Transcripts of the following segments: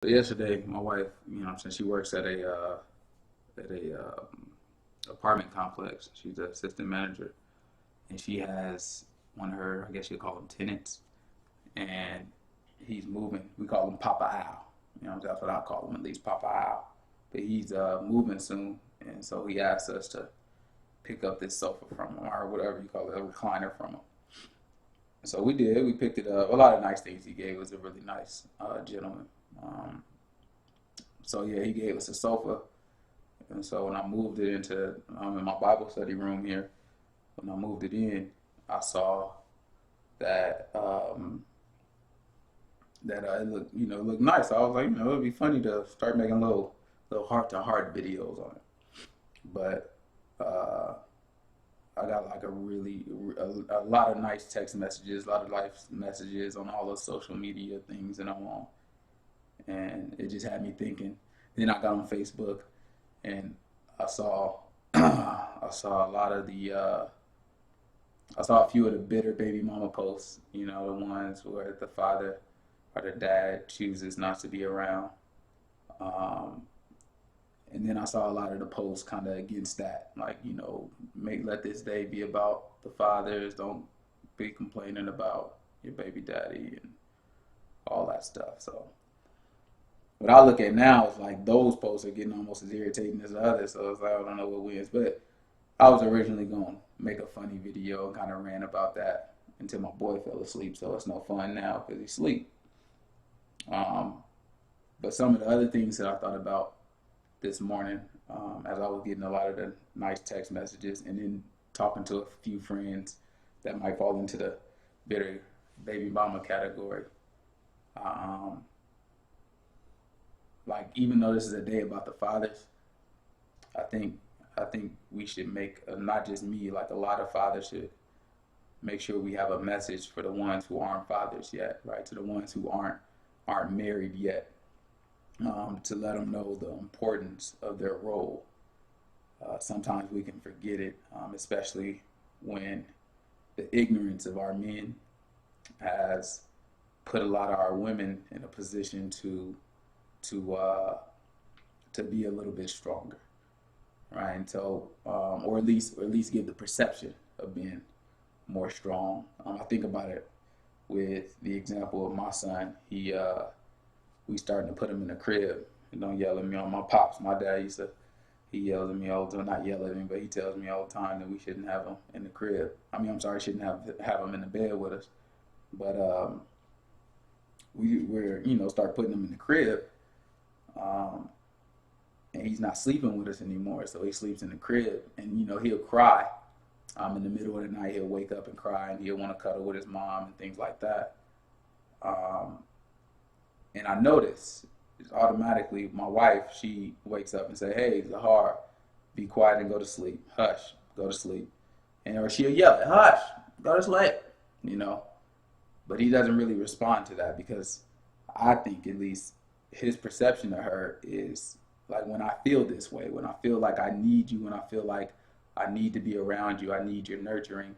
Yesterday, my wife, since she works at a apartment complex, she's the assistant manager, and she has one of her, I guess you'd call them tenants, and he's moving. We call him Papa Al. That's what I call him, at least Papa Al. But he's moving soon, and so he asked us to pick up this sofa from him, or whatever you call it, a recliner from him. So we did. We picked it up. A lot of nice things he gave. Was a really nice gentleman. Um, so yeah, he gave us a sofa. And so when I moved it into, I'm in my Bible study room here. When I moved it in, I saw that it looked, it looked nice. I was like, it'd be funny to start making little heart to heart videos on it. But uh, I got like a lot of nice text messages, a lot of life messages on all the social media things that I'm on, and it just had me thinking. Then I got on Facebook and I saw I saw a lot of the I saw a few of the bitter baby mama posts. The ones where the father or the dad chooses not to be around. Um, and then I saw a lot of the posts kind of against that, like make let this day be about the fathers. Don't be complaining about your baby daddy and all that stuff. So what I look at now is like those posts are getting almost as irritating as the others. So it's like I don't know what wins. But I was originally going to make a funny video and kind of ran about that until my boy fell asleep. So it's no fun now because he's asleep. Um, but some of the other things that I thought about this morning, as I was getting a lot of the nice text messages and then talking to a few friends that might fall into the bitter baby mama category. Um, like even though this is a day about the fathers, I think I think we should make not just me, like a lot of fathers should make sure we have a message for the ones who aren't fathers yet, right? To the ones who aren't married yet, to let them know the importance of their role. Sometimes we can forget it, especially when the ignorance of our men has put a lot of our women in a position to uh, to be a little bit stronger, right? And so, or at least give the perception of being more strong. I think about it with the example of my son. We starting to put him in the crib. He don't yell at me on my pops. My dad used to. He yells at me all the time. Not yell at me, but he tells me all the time that we shouldn't have him in the crib. I mean, I'm sorry, shouldn't have him in the bed with us. But we're start putting him in the crib, um, and he's not sleeping with us anymore. So he sleeps in the crib, and he'll cry. In the middle of the night, he'll wake up and cry, and he'll want to cuddle with his mom and things like that. Um, and I notice automatically my wife, she wakes up and say, "Hey, Zahar, be quiet and go to sleep. Hush, go to sleep." And or she'll yell, "Hush, go to sleep." You know, but he doesn't really respond to that because I think at least his perception of her is like when I feel this way, when I feel like I need you, when I feel like I need to be around you, I need your nurturing,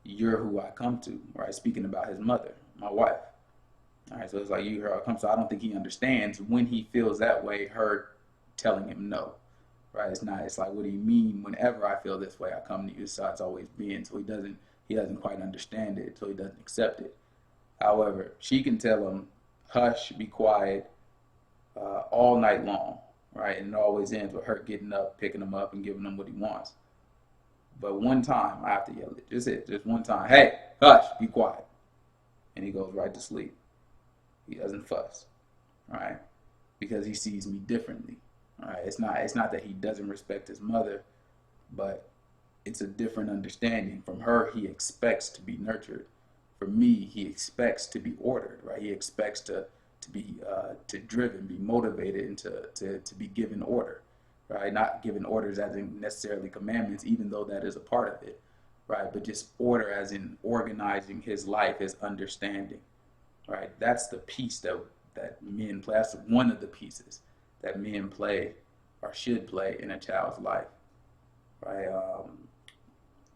you're who I come to, right? Speaking about his mother, my wife. All right, so it's like you hear I come. So I don't think he understands when he feels that way. Her telling him no, right? It's not. It's like, what do you mean? Whenever I feel this way, I come to you. So it's always been. So he doesn't quite understand it. So he doesn't accept it. However, she can tell him, hush, be quiet, all night long, right? And it always ends with her getting up, picking him up, and giving him what he wants. But one time, I have to yell it. Just it. Just one time. Hey, hush, be quiet. And he goes right to sleep. He doesn't fuss, right? Because he sees me differently, right? It's not that he doesn't respect his mother, but it's a different understanding. From her, he expects to be nurtured. For me, he expects to be ordered, right? He expects to be to driven, be motivated, and to be given order, right? Not given orders as in necessarily commandments, even though that is a part of it, right? But just order as in organizing his life, his understanding, right? That's the piece that men play. That's one of the pieces that men play or should play in a child's life, right?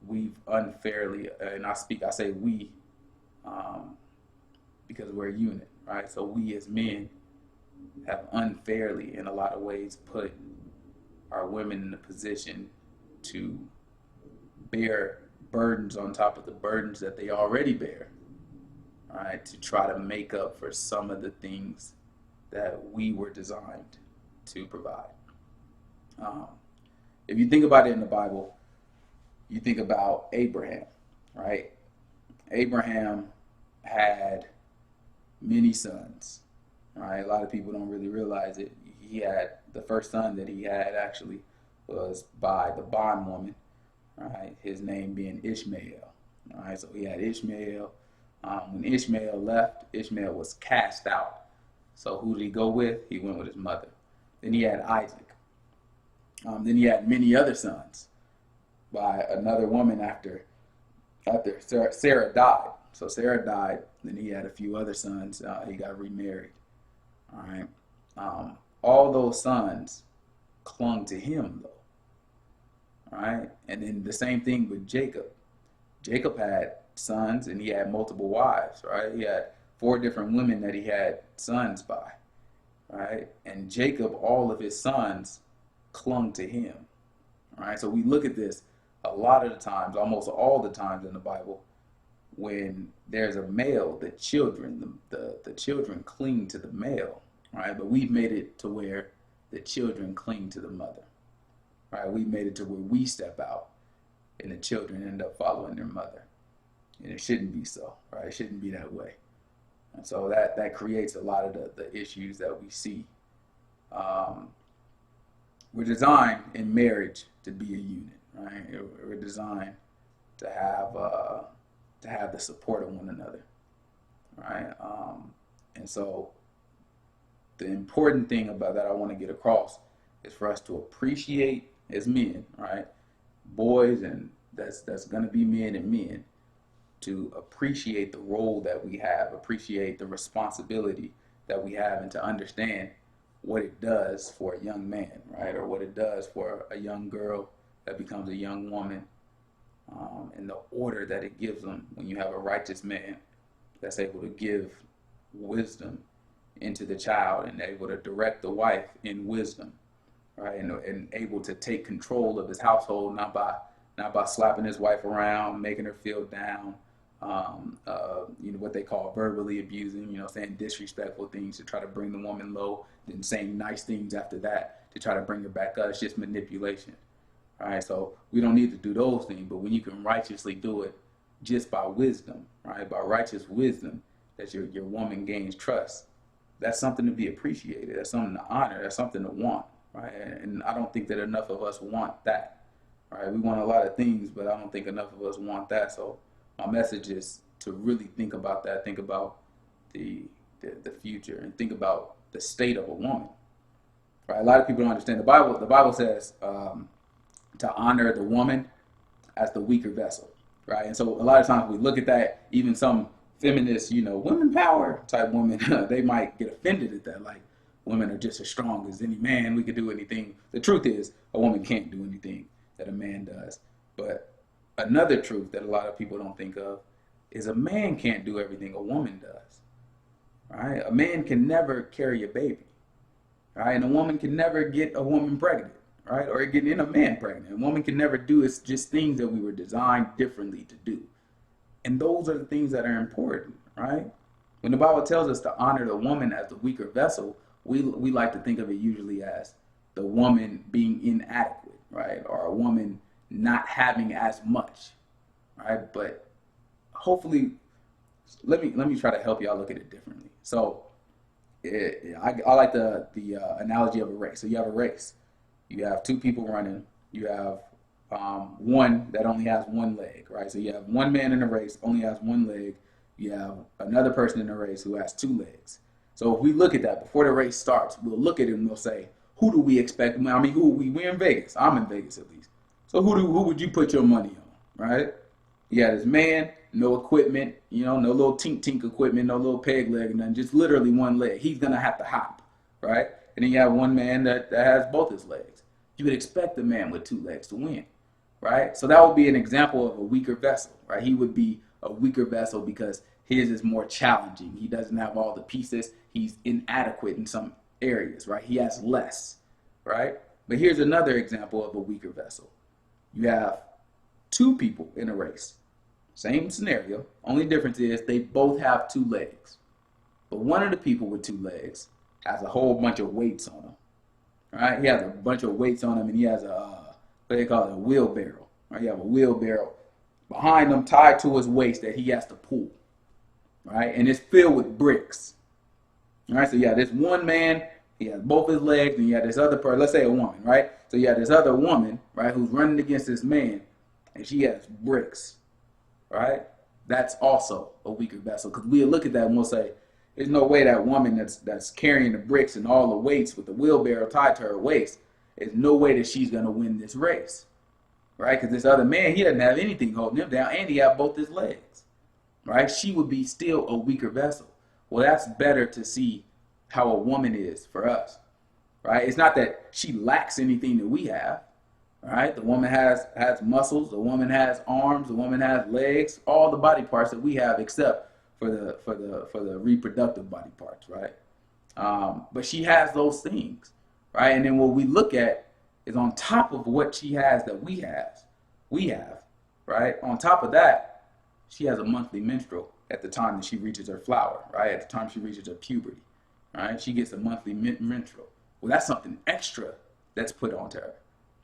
We've unfairly, and I say we, um, because we're a unit, right? So we as men, have unfairly, in a lot of ways, put our women in a position to bear burdens on top of the burdens that they already bear, right? To try to make up for some of the things that we were designed to provide. Um, if you think about it in the Bible, you think about Abraham, right? Abraham had many sons, right? A lot of people don't really realize it. He had the first son that he had actually was by the bondwoman, right? His name being Ishmael, all right? So he had Ishmael. When Ishmael left, Ishmael was cast out. So who did he go with? He went with his mother. Then he had Isaac. Then he had many other sons by another woman after Sarah died. So Sarah died. Then he had a few other sons. He got remarried. All right. All those sons clung to him though. All right. And then the same thing with Jacob. Jacob had sons and he had multiple wives. Right. He had 4 different women that he had sons by. Right. And Jacob, all of his sons clung to him. All right. So we look at this a lot of the times, almost all the times in the Bible, when there's a male, the children cling to the male, right? But we've made it to where the children cling to the mother, right? We've made it to where we step out and the children end up following their mother. And it shouldn't be so, right? It shouldn't be that way. And so that creates a lot of the issues that we see. We're designed in marriage to be a unit, right? We're designed to have the support of one another, right? And so the important thing about that I want to get across is for us to appreciate as men, right? Boys, and that's going to be men and men, to appreciate the role that we have, appreciate the responsibility that we have, and to understand what it does for a young man, right? Or what it does for a young girl that becomes a young woman, and the order that it gives them when you have a righteous man that's able to give wisdom into the child and able to direct the wife in wisdom, right? And able to take control of his household, not by slapping his wife around, making her feel down, what they call verbally abusing, saying disrespectful things to try to bring the woman low, then saying nice things after that to try to bring her back up. It's just manipulation. All right, so we don't need to do those things, but when you can righteously do it just by wisdom, right? By righteous wisdom, that your woman gains trust. That's something to be appreciated. That's something to honor. That's something to want, right? And I don't think that enough of us want that, right? We want a lot of things, but I don't think enough of us want that. So my message is to really think about that. Think about the future, and think about the state of a woman, right? A lot of people don't understand the Bible. The Bible says to honor the woman as the weaker vessel, right? And so a lot of times we look at that, even some feminists, women power type women, they might get offended at that. Like, women are just as strong as any man. We could do anything. The truth is, a woman can't do anything that a man does. But another truth that a lot of people don't think of is a man can't do everything a woman does, right? A man can never carry a baby, right? And a woman can never get a woman pregnant, right? Or get in a man pregnant. A woman can never do. It's just things that we were designed differently to do. And those are the things that are important, right? When the Bible tells us to honor the woman as the weaker vessel, we like to think of it usually as the woman being inadequate, right? Or a woman not having as much, right? But hopefully, let me try to help y'all look at it differently. So I like the analogy of a race. So you have a race. You have 2 people running. You have one that only has one leg, right? So you have one man in the race, only has one leg. You have another person in the race who has 2 legs. So if we look at that before the race starts, we'll look at it and we'll say, who do we expect? I mean, we're in Vegas. I'm in Vegas at least. So who would you put your money on, right? You got this man, no equipment, no little tink equipment, no little peg leg, and then just literally one leg. He's gonna have to hop, right? And then you have one man that has both his legs. You would expect the man with 2 legs to win, right? So that would be an example of a weaker vessel, right? He would be a weaker vessel because his is more challenging. He doesn't have all the pieces. He's inadequate in some areas, right? He has less, right? But here's another example of a weaker vessel. You have two people in a race. Same scenario. Only difference is they both have two legs. But one of the people with two legs has a whole bunch of weights on him, right? He has a bunch of weights on him, and he has what they call it, a wheelbarrow, right? You have a wheelbarrow behind him tied to his waist that he has to pull, right? And it's filled with bricks. All right, so you have this one man, he has both his legs, and you have this other person, let's say a woman, right? So you have this other woman, right, who's running against this man, and she has bricks, right? That's also a weaker vessel, because we'll look at that and we'll say, there's no way that woman that's carrying the bricks and all the weights with the wheelbarrow tied to her waist, there's no way that she's going to win this race, right? Because this other man, he doesn't have anything holding him down, and he has both his legs, right? She would be still a weaker vessel. Well, that's better to see how a woman is for us, right? It's not that she lacks anything that we have, right? The woman has muscles, the woman has arms, the woman has legs, all the body parts that we have except for the reproductive body parts, right? But she has those things, right? And then what we look at is on top of what she has that we have, right? On top of that, she has a monthly menstrual at the time that she reaches her flower, right? At the time she reaches her puberty, right? She gets a monthly menstrual. Well, that's something extra that's put onto her.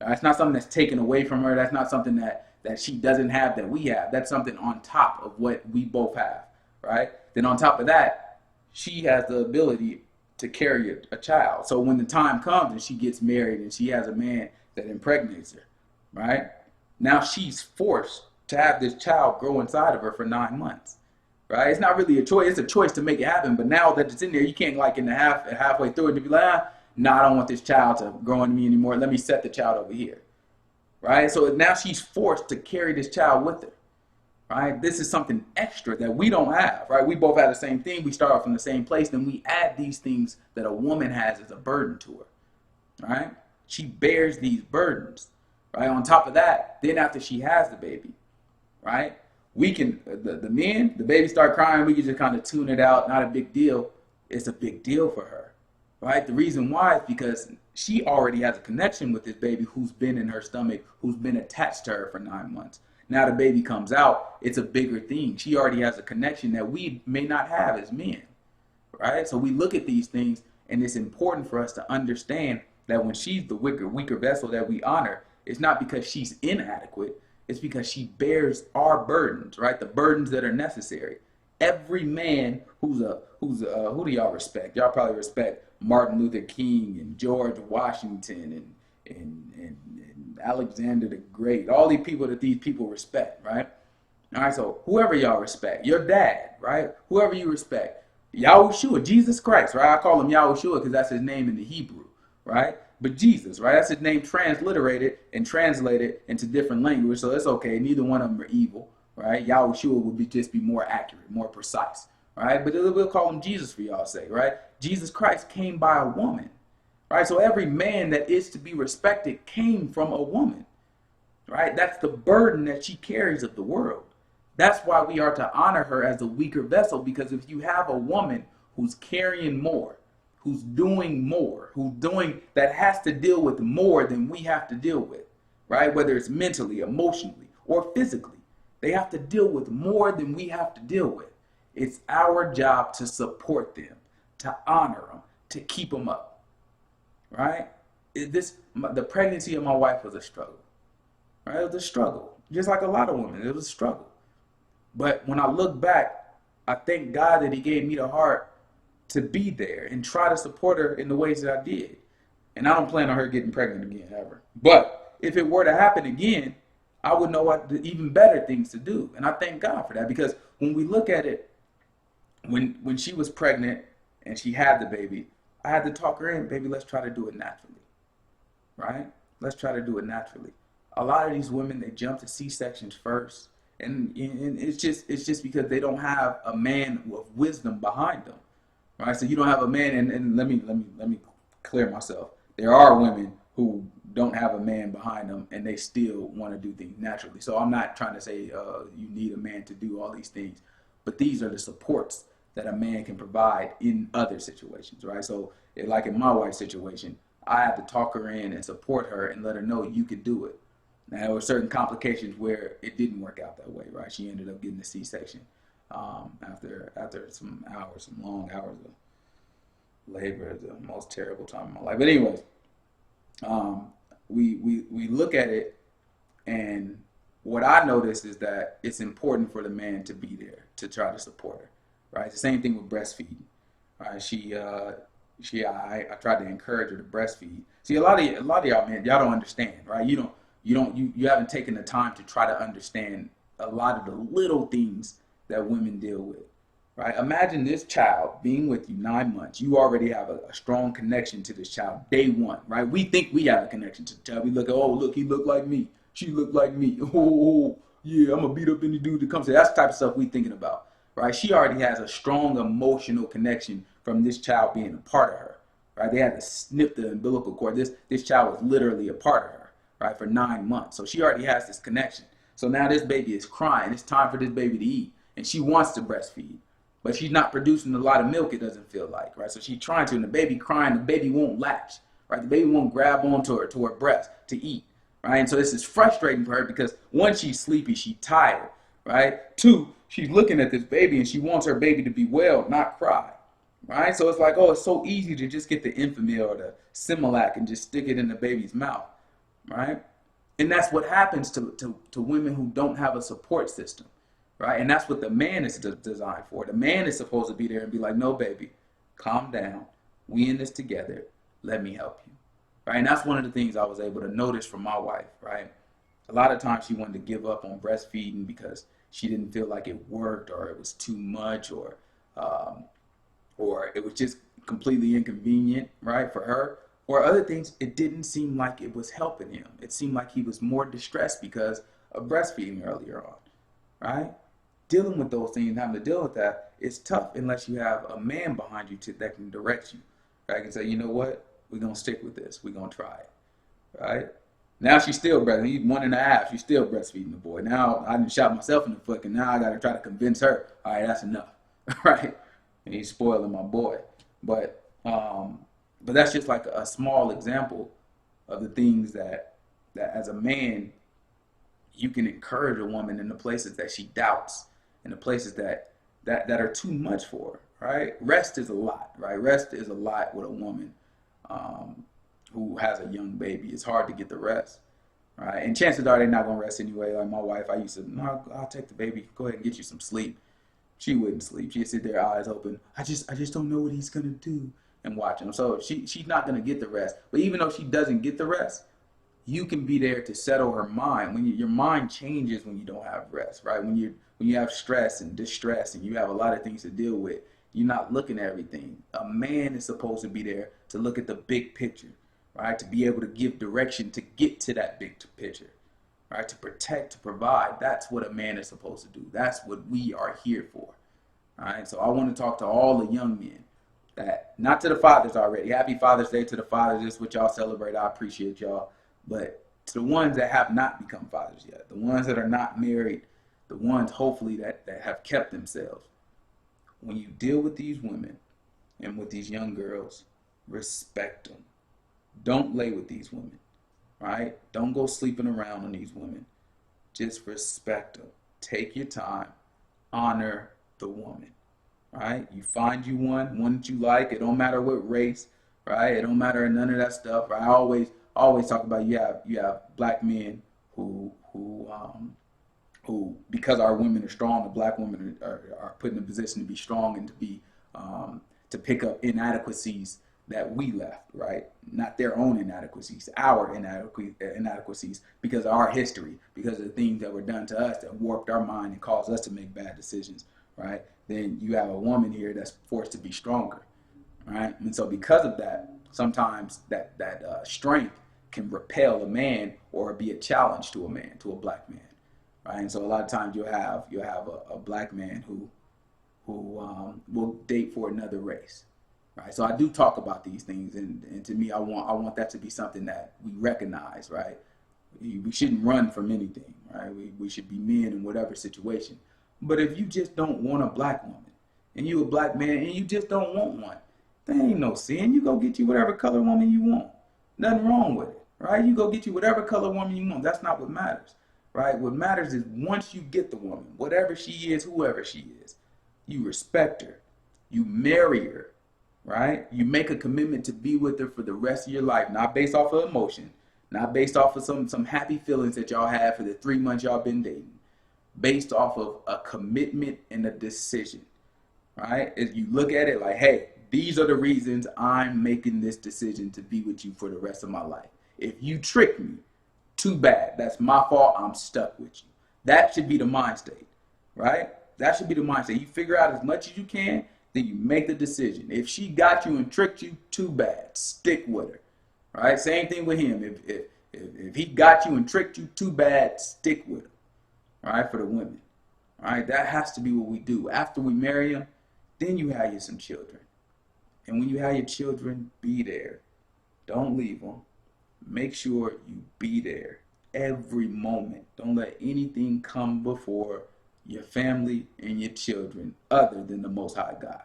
It's not something that's taken away from her. That's not something that she doesn't have that we have. That's something on top of what we both have, right? Then on top of that, she has the ability to carry a child. So when the time comes and she gets married and she has a man that impregnates her, right? Now she's forced to have this child grow inside of her for 9 months, right? It's not really a choice. It's a choice to make it happen. But now that it's in there, you can't like in the halfway through it to be like, no, I don't want this child to grow into me anymore. Let me set the child over here, right? So now she's forced to carry this child with her, right? This is something extra that we don't have, right? We both have the same thing. We start off in the same place. Then we add these things that a woman has as a burden to her, right? She bears these burdens, right? On top of that, then after she has the baby, right? We can, the men, the baby start crying, we can just kind of tune it out. Not a big deal. It's a big deal for her, right? The reason why is because she already has a connection with this baby who's been in her stomach, who's been attached to her for 9 months. Now the baby comes out, it's a bigger thing. She already has a connection that we may not have as men, right? So we look at these things, and it's important for us to understand that when she's the weaker vessel that we honor, it's not because she's inadequate. It's because she bears our burdens, right? The burdens that are necessary. Every man who do y'all respect? Y'all probably respect Martin Luther King and George Washington and Alexander the Great. All these people that these people respect, right? All right, so whoever y'all respect, your dad, right? Whoever you respect, Yahushua, Jesus Christ, right? I call him Yahushua because that's his name in the Hebrew, right? But Jesus, right? That's his name transliterated and translated into different language, so it's okay. Neither one of them are evil, right? Yahushua would just be more accurate, more precise, right? But we'll call him Jesus for y'all's sake, right? Jesus Christ came by a woman, right? So every man that is to be respected came from a woman, right? That's the burden that she carries of the world. That's why we are to honor her as a weaker vessel, because if you have a woman who's carrying more, who's doing more, that has to deal with more than we have to deal with, right? Whether it's mentally, emotionally, or physically, they have to deal with more than we have to deal with. It's our job to support them, to honor them, to keep them up, right? The pregnancy of my wife was a struggle, right? It was a struggle, just like a lot of women. It was a struggle. But when I look back, I thank God that he gave me the heart to be there and try to support her in the ways that I did. And I don't plan on her getting pregnant again, ever. But if it were to happen again, I would know what even better things to do. And I thank God for that, because when we look at it, when she was pregnant and she had the baby, I had to talk her in, baby, let's try to do it naturally, right? Let's try to do it naturally. A lot of these women, they jump to C-sections first. And it's just because they don't have a man with wisdom behind them, right? So you don't have a man, and let me clear myself. There are women who don't have a man behind them, and they still want to do things naturally. So I'm not trying to say you need a man to do all these things, but these are the supports that a man can provide in other situations, right? So like in my wife's situation, I had to talk her in and support her and let her know you could do it. Now, there were certain complications where it didn't work out that way, right? She ended up getting a C-section after some hours, some long hours of labor, the most terrible time of my life. But anyways, um, we look at it, and what I noticed is that it's important for the man to be there to try to support her, right? The same thing with breastfeeding, right? I tried to encourage her to breastfeed. See, a lot of y'all men, y'all don't understand, right? You haven't taken the time to try to understand a lot of the little things that women deal with, right? Imagine this child being with you 9 months. You already have a strong connection to this child day one, right? We think we have a connection to the child. We look, oh, look, he looked like me. She looked like me. Oh, yeah, I'm gonna beat up any dude that comes here. That's the type of stuff we thinking about, right? She already has a strong emotional connection from this child being a part of her, right? They had to snip the umbilical cord. This child was literally a part of her, right, for 9 months. So she already has this connection. So now this baby is crying. It's time for this baby to eat, and she wants to breastfeed, but she's not producing a lot of milk. It doesn't feel like, right? So she's trying to, and the baby crying. The baby won't latch, right? The baby won't grab onto her to her breast to eat. Right? And so this is frustrating for her because one, she's sleepy, she's tired, right? Two, she's looking at this baby and she wants her baby to be well, not cry, right? So it's like, oh, it's so easy to just get the Enfamil or the Similac and just stick it in the baby's mouth, right? And that's what happens to women who don't have a support system, right? And that's what the man is designed for. The man is supposed to be there and be like, no, baby, calm down. We in this together. Let me help you. Right? And that's one of the things I was able to notice from my wife, right? A lot of times she wanted to give up on breastfeeding because she didn't feel like it worked, or it was too much, or it was just completely inconvenient, right, for her. Or other things, it didn't seem like it was helping him. It seemed like he was more distressed because of breastfeeding earlier on, right? Dealing with those things, having to deal with that, is tough unless you have a man behind you that can direct you, right? Can say, you know what? We're going to stick with this. We're going to try it, right? Now she's still breastfeeding. He's 1.5. She's still breastfeeding the boy. Now I done shot myself in the foot, and now I got to try to convince her, all right, that's enough, right? And he's spoiling my boy. But that's just like a small example of the things that as a man, you can encourage a woman in the places that she doubts, in the places that are too much for her, right? Rest is a lot, right? Rest is a lot with a woman who has a young baby. It's hard to get the rest, right? And chances are they're not gonna rest anyway. Like my wife, I used to, no, I'll take the baby. Go ahead and get you some sleep. She wouldn't sleep. She'd sit there, eyes open. I just don't know what he's gonna do, and watch him. So she's not gonna get the rest. But even though she doesn't get the rest, you can be there to settle her mind. Your mind changes when you don't have rest, right? When you have stress and distress and you have a lot of things to deal with, you're not looking at everything. A man is supposed to be there to look at the big picture, right? To be able to give direction to get to that big picture, right? To protect, to provide. That's what a man is supposed to do. That's what we are here for, all right? So I want to talk to all the young men, that not to the fathers already. Happy Father's Day to the fathers. This is what y'all celebrate. I appreciate y'all. But to the ones that have not become fathers yet, the ones that are not married, the ones hopefully that have kept themselves, when you deal with these women and with these young girls, respect them. Don't lay with these women, right? Don't go sleeping around on these women. Just respect them. Take your time. Honor the woman, right? You find you one that you like. It don't matter what race, right? It don't matter none of that stuff. Right? I always talk about you have black men who because our women are strong, the black women are put in a position to be strong and to be to pick up inadequacies that we left, right? Not their own inadequacies, our inadequacies because of our history, because of the things that were done to us that warped our mind and caused us to make bad decisions, right? Then you have a woman here that's forced to be stronger, right? And so because of that, sometimes that strength can repel a man or be a challenge to a man, to a black man, right? And so a lot of times you'll have a black man who will date for another race, right? So I do talk about these things, and to me, I want that to be something that we recognize, right? We shouldn't run from anything, right? We should be men in whatever situation. But if you just don't want a black woman, and you a black man, and you just don't want one, There ain't no sin. You go get you whatever color woman you want. Nothing wrong with it, right? You go get you whatever color woman you want. That's not what matters, right? What matters is once you get the woman, whatever she is, whoever she is, you respect her, you marry her, right? You make a commitment to be with her for the rest of your life, not based off of emotion, not based off of some happy feelings that y'all had for the 3 months y'all been dating, based off of a commitment and a decision, right? If you look at it like, hey, these are the reasons I'm making this decision to be with you for the rest of my life. If you trick me, too bad. That's my fault. I'm stuck with you. That should be the mind state, right? That should be the mind state. You figure out as much as you can, then you make the decision. If she got you and tricked you, too bad. Stick with her, right? Same thing with him. If he got you and tricked you, too bad. Stick with him, right? For the women, right? That has to be what we do. After we marry them, then you have you some children. And when you have your children, be there. Don't leave them. Make sure you be there every moment. Don't let anything come before your family and your children other than the Most High God.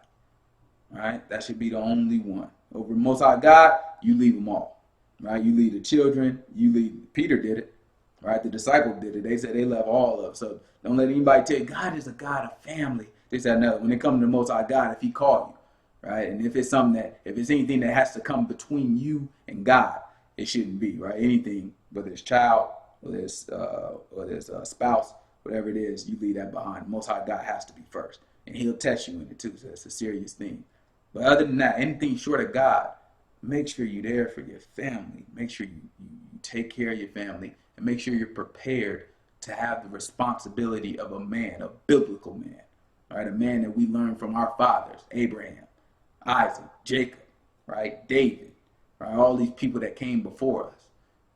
All right? That should be the only one. Over the Most High God, you leave them all. Right? You leave the children. You leave. Peter did it. Right? The disciples did it. They said they left all of them. So don't let anybody tell you God is a God of family. They said no. When it comes to the Most High God, if He called you, right? And if it's something that, if it's anything that has to come between you and God, it shouldn't be, right? Anything, whether it's child, whether it's a spouse, whatever it is, you leave that behind. Most High God has to be first, and He'll test you in it too. So it's a serious thing. But other than that, anything short of God, make sure you're there for your family. Make sure you take care of your family, and make sure you're prepared to have the responsibility of a man, a biblical man, right? A man that we learned from our fathers, Abraham, Isaac, Jacob, right? David, right? All these people that came before us,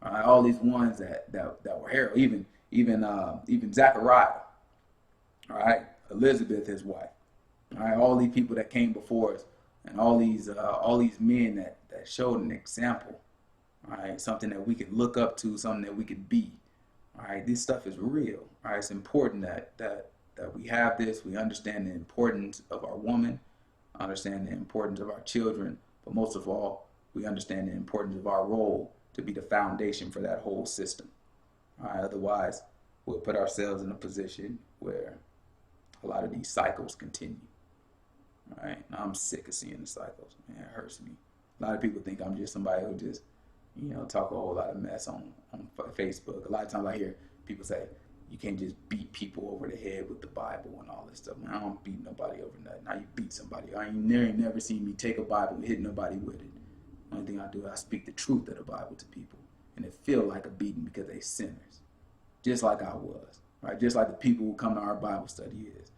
right? All these ones that were heroes, even Zechariah, right? Elizabeth, his wife, right? All these people that came before us, and all these men that showed an example, right? Something that we could look up to, something that we could be. All right, this stuff is real. All right, it's important that we have this. We understand the importance of our woman, understand the importance of our children, but most of all, we understand the importance of our role to be the foundation for that whole system. All right, otherwise, we'll put ourselves in a position where a lot of these cycles continue. All right, now I'm sick of seeing the cycles. Man, it hurts me. A lot of people think I'm just somebody who just talk a whole lot of mess on Facebook. A lot of times I hear people say, you can't just beat people over the head with the Bible and all this stuff. Man, I don't beat nobody over nothing. Now you beat somebody. I ain't never seen me take a Bible and hit nobody with it. The only thing I do is I speak the truth of the Bible to people. And it feel like a beating because they sinners. Just like I was. Right? Just like the people who come to our Bible study is.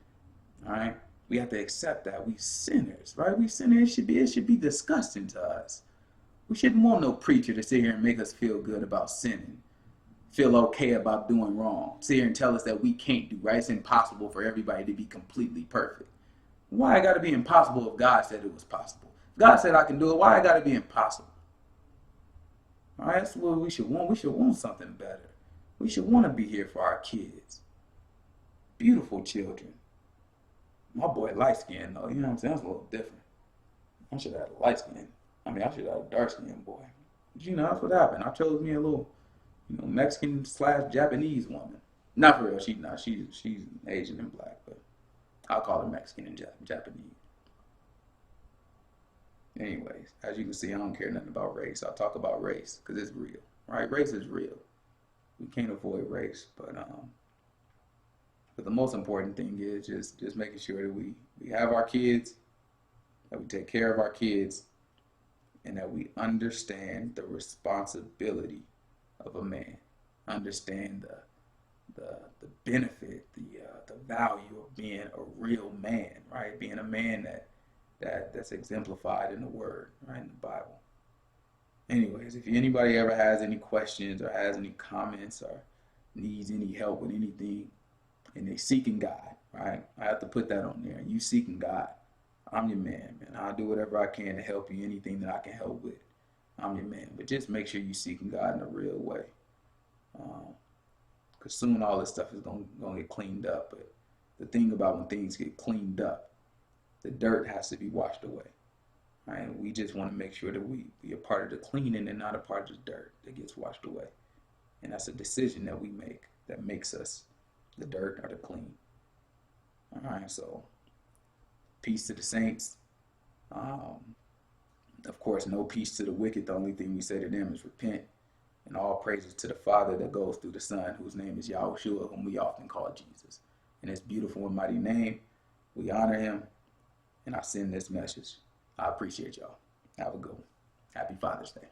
All right? We have to accept that. We sinners. Right? We sinners. It should be disgusting to us. We shouldn't want no preacher to sit here and make us feel good about sinning, feel okay about doing wrong, sit here and tell us that we can't do right. It's impossible for everybody to be completely perfect. Why it got to be impossible if God said it was possible? If God said I can do it, why it got to be impossible? All right, that's what we should want. We should want something better. We should want to be here for our kids. Beautiful children. My boy light skinned though, you know what I'm saying? That's a little different. I should have had a light skin. I should have a dark skinned boy. But that's what happened. I chose me a little, Mexican / Japanese woman. Not for real. She's not. She's Asian and black, but I'll call her Mexican and Japanese. Anyways, as you can see, I don't care nothing about race. I talk about race because it's real, right? Race is real. We can't avoid race, but the most important thing is just making sure that we have our kids, that we take care of our kids, and that we understand the responsibility of a man, understand the benefit, the value of being a real man, right? Being a man that's exemplified in the Word, right, in the Bible. Anyways, if anybody ever has any questions or has any comments or needs any help with anything, and they seeking God, right? I have to put that on there. You seeking God. I'm your man. I'll do whatever I can to help you, anything that I can help with. I'm your man. But just make sure you're seeking God in a real way. Because soon all this stuff is going to get cleaned up. But the thing about when things get cleaned up, the dirt has to be washed away. Right? We just want to make sure that we be a part of the cleaning and not a part of the dirt that gets washed away. And that's a decision that we make that makes us the dirt or the clean. All right, so peace to the saints. Um, of course, no peace to the wicked. The only thing we say to them is repent. And all praises to the Father that goes through the Son, whose name is Yahushua, whom we often call Jesus. In his beautiful and mighty name, we honor him, and I send this message. I appreciate y'all. Have a good one. Happy Father's Day.